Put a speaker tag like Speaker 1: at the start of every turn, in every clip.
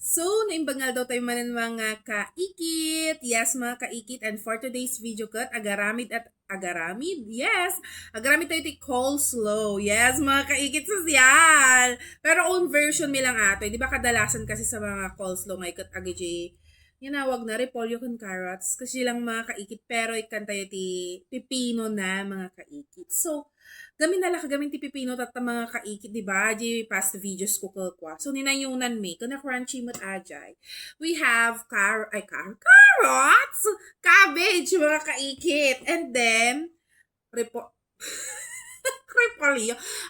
Speaker 1: So, naimbangal daw tayo manan mga kaikit. Yes, mga kaikit. And for today's video cut, agaramid at agaramid. Yes, agaramid tayo ti coleslaw. Yes, mga kaikit sosyal. Pero own version mi lang ato. Di ba kadalasan kasi sa mga coleslaw ngay kat agaj ginawag na repolyo con carrots kasi lang mga kaikit pero ikan tayo ti pipino na mga kaikit. So, gamin nala kagamin ti pipino tata mga kaikit, di ba? Di past videos ko kwa. So, ninayunan mi, kana crunchy mo't ajay. We have carrots, cabbage, mga kaikit. And then, repolyo,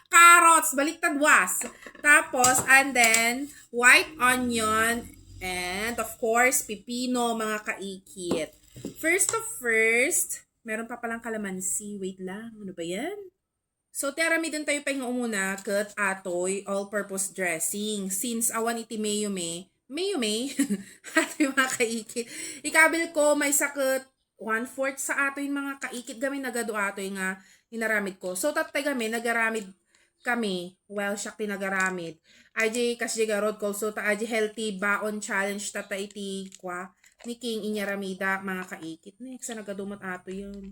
Speaker 1: carrots, baliktad was. Tapos, and then, white onion, and of course, pipino, mga kaikit. First, meron pa palang kalamansi. Wait lang, ano ba yan? So, terami din tayo pa yung umuna kat atoy all-purpose dressing. Since awan iti mayo may, atoy mga kaikit. Ikabil ko may sakit 1/4 sa atoy mga kaikit. Gamin nagado atoy nga inaramid ko. So, tatay kami, nagaramid kami. Well, siya pinagaramid. Aji kasi garod ko. So, ta aji healthy baon challenge tata iti kwa ni King inyaramida mga kaikit. Next, sa nagadumot ato yun.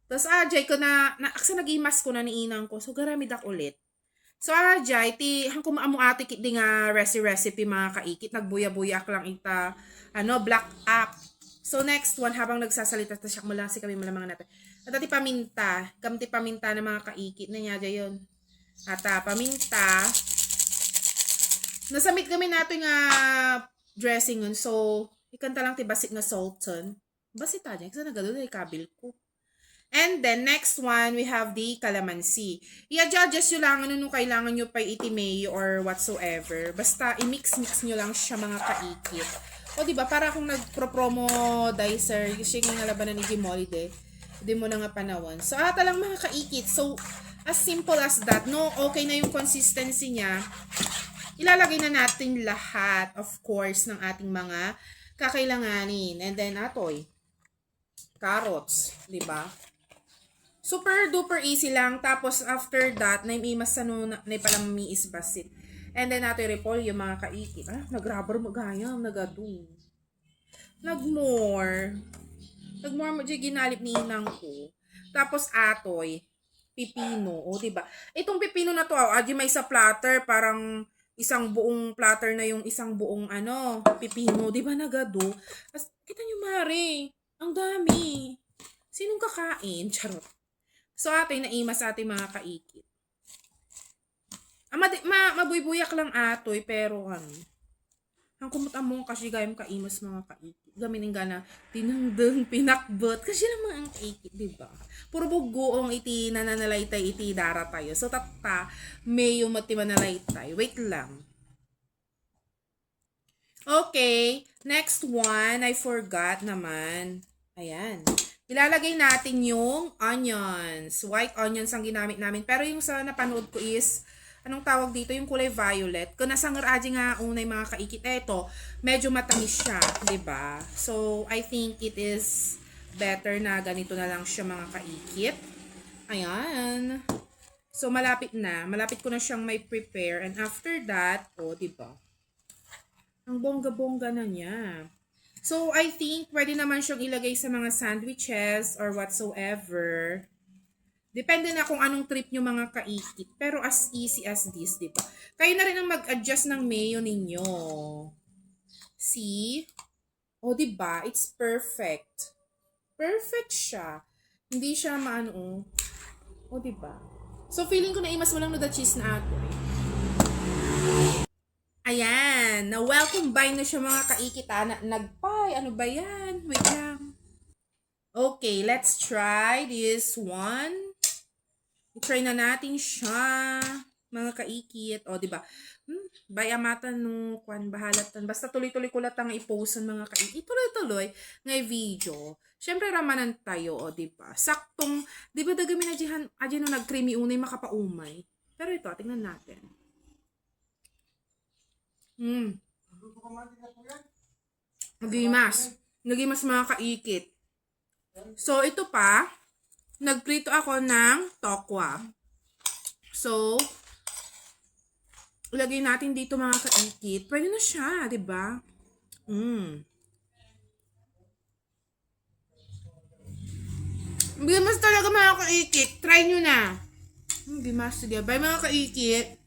Speaker 1: Tapos ajay ko aksa nagimas ko na ni inang ko. So garamid ako ulit. So ajay, hang kumaamu ati kit di nga recipe mga kaikit. Nagbuya-buyak lang ita, black up. So next one, habang nagsasalita, tasyak mo lang si kami malamangan natin. At ati paminta, kamti paminta na mga kaikit na niya yun. At paminta, nasamit kami nato nga dressing yun. So, ikanta lang ti basit nga salton. Basit aja, kasi nagado na ikabil ko. And then, next one, we have the calamansi. I-adjust nyo lang ano kailangan nyo pa itimay or whatsoever. Basta, i-mix-mix nyo lang siya mga kaikit. O, diba, para kung nagpro-promo dicer, kasi yung labanan ni Jimoli hindi mo na nga panawan. So, ata lang mga kaikit. So, as simple as that, no, okay na yung consistency niya. Ilalagay na natin lahat, of course, ng ating mga kakailanganin. And then, atoy, carrots, diba? Super duper easy lang. Tapos after that, naimas sa na palang miis basit. And then natin repolyo mga kaikit. Nag-rubber magayam, nagadu. Nag-more mo dyan ginalip ni inang ko. Tapos atoy, pipino. O, diba? Itong pipino na to, adi may sa platter, parang isang buong platter na yung isang buong pipino. Diba nagadu? As, kita nyo mare, ang dami. Sinong kakain? Charot. So, ato naima sa ating mga kaikit. Mabuybuyak lang atoy, pero ang kumutamong kasi gayam kaimas mga kaikit. Gaminin nga na tinangdang pinakbot. Kasi naman ang kaikit, diba? Puro bugoong iti nananalaytay iti dara tayo. So, tata, may yung mati manalaytay. Wait lang. Okay, next one, I forgot naman. Ayan. Ilalagay natin yung onions. White onions ang ginamit namin. Pero yung sa napanood ko is, anong tawag dito? Yung kulay violet. Kung nasangar aji nga unay mga kaikit, eto, medyo matamis siya, ba diba? So, I think it is better na ganito na lang siya mga kaikit. Ayan. So, malapit na. Malapit ko na siyang may prepare. And after that, ba diba? Ang bongga-bongga na niya. So, I think pwede naman siyang ilagay sa mga sandwiches or whatsoever. Depende na kung anong trip nyo mga kaikit. Pero as easy as this, diba? Kayo na rin ang mag-adjust ng mayo ninyo. See? O, diba? It's perfect. Perfect siya. Hindi siya maano. O, diba? So, feeling ko na imas mo lang no the cheese na ato. Ayan, na-well combine na siya mga kaikita. Nagpay, ano ba yan? Wait lang. Okay, let's try this one. I-try na natin siya, mga kaikit. O, diba? Bayamatan no, kwan, bahalatan. Basta tuloy-tuloy ko latang i-post mga kaikit. Tuloy-tuloy, ngay video. Siyempre, ramanan tayo, o, diba? Saktong, diba dagamin na dyan no nag-creamy unay makapaumay. Pero ito, tingnan natin. Nagimas mga kaikit. So, ito pa, nagprito ako ng tokwa. So, ilagay natin dito mga kaikit. Pwede na siya, di ba? Hindi mas talaga mga kaikit. Try nyo na. Hindi mas. Sige, bye mga kaikit.